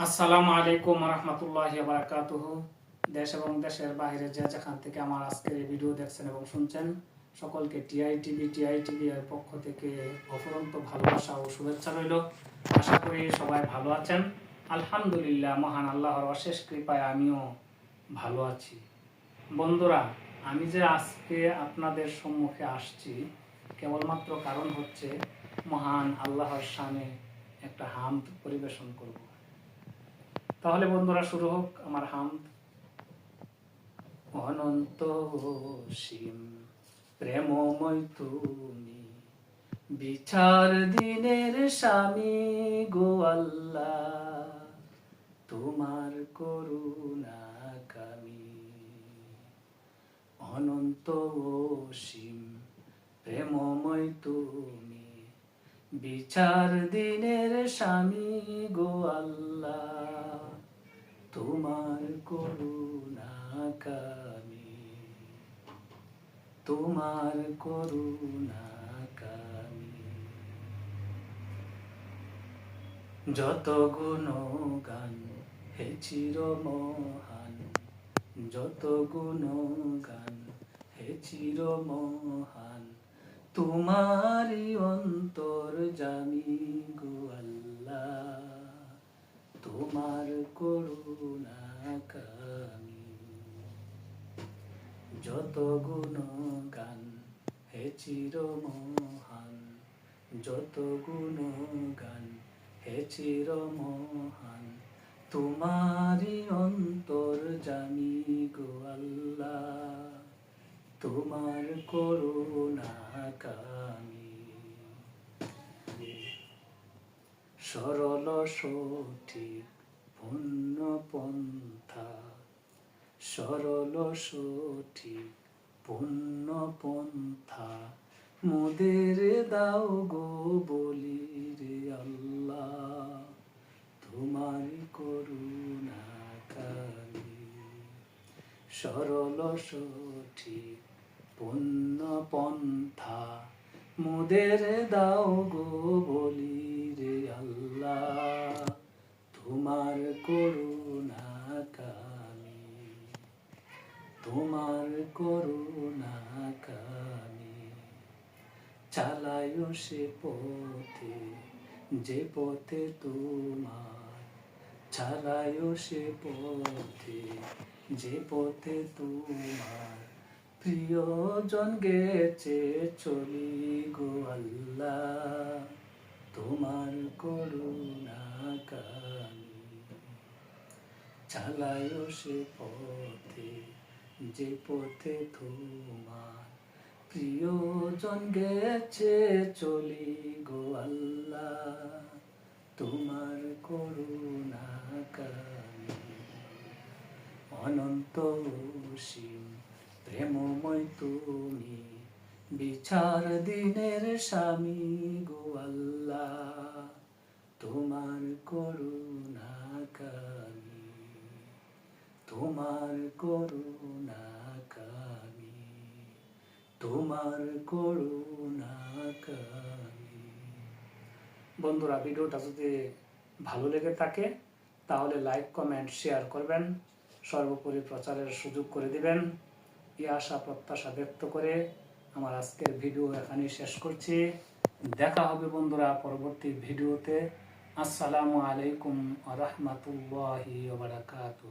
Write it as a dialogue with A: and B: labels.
A: আসসালামু আলাইকুম রহমতুল্লাহি ওয়া বারাকাতুহু। দেশ এবং দেশের বাইরে যে যেখান থেকে আমার আজকের এই ভিডিও দেখছেন এবং শুনছেন, সকলকে টিআইটিভি এর পক্ষ থেকে অফুরন্ত ভালোবাসা ও শুভেচ্ছা রইল। আশা করি সবাই ভালো আছেন। আলহামদুলিল্লাহ, মহান আল্লাহর অশেষ কৃপায় আমিও ভালো আছি। বন্ধুরা, আমি যে আজকে আপনাদের সম্মুখে আসছি কেবলমাত্র কারণ হচ্ছে মহান আল্লাহর শানে একটা হামদ পরিবেশন করব। তাহলে বন্ধুরা, শুরু হোক আমার হামদ। অনন্ত সীম প্রেমময় তুমি, বিচার দিনের স্বামী গো আল্লাহ, তোমার করুণা কামি। অনন্ত সীম প্রেমময় তুমি, বিচার দিনের স্বামী গো আল্লাহ, তোমার করুণা কামি, তোমার করুণা কামি। যত গুণগান হে চির মহান, যত গুণগান হে চির মহান, তোমারই অন্তর জামি গো আল্লাহ, তোমার করুণা কামি। যত গুণগান হে চির মহান, যত গুণগান হে চির মহান, তোমারই অন্তর জামি গো আল্লাহ, তোমার করুণা কামি। সরল সঠিক পুণ্য পন্থা, সরল সঠিক পুণ্য পন্থা, মোদের দাও গো বলি রে আল্লাহ, তোমার করুণা কামি। সরল সঠিক পুণ্য পন্থা, মোদের দাও গো বলি রে আল্লাহ, তোমার করুণা কামি, তোমার করুণা কামি। চালায় সে পথে যে পথে তোমার, চালায় সে পথে যে পথে তোমার, প্রিয়জন গেছে চলি গো আল্লাহ, তোমার করুণা কামি। চালায় সে পথে যে পথে তোমার, প্রিয়জন গেছে চলি গো আল্লাহ, তোমার করুণা কামি। অনন্ত সীম প্রেমময় তুমি, বিচার দিনের স্বামী গো আল্লাহ, তোমার করুণা কামি, তোমার করুণা কামি, তোমার করুণা কামি। বন্ধুরা, ভিডিওটা যদি ভালো লেগে থাকে তাহলে লাইক, কমেন্ট, শেয়ার করবেন, সর্বোপরি প্রচারের সুযোগ করে দিবেন। এই আশা প্রত্যাশা ব্যক্ত করে আমার আজকের ভিডিও এখানেই শেষ করছি। দেখা হবে বন্ধুরা পরবর্তী ভিডিওতে। আসসালামু আলাইকুম ওয়া রাহমাতুল্লাহি ওয়া বারাকাতুহু।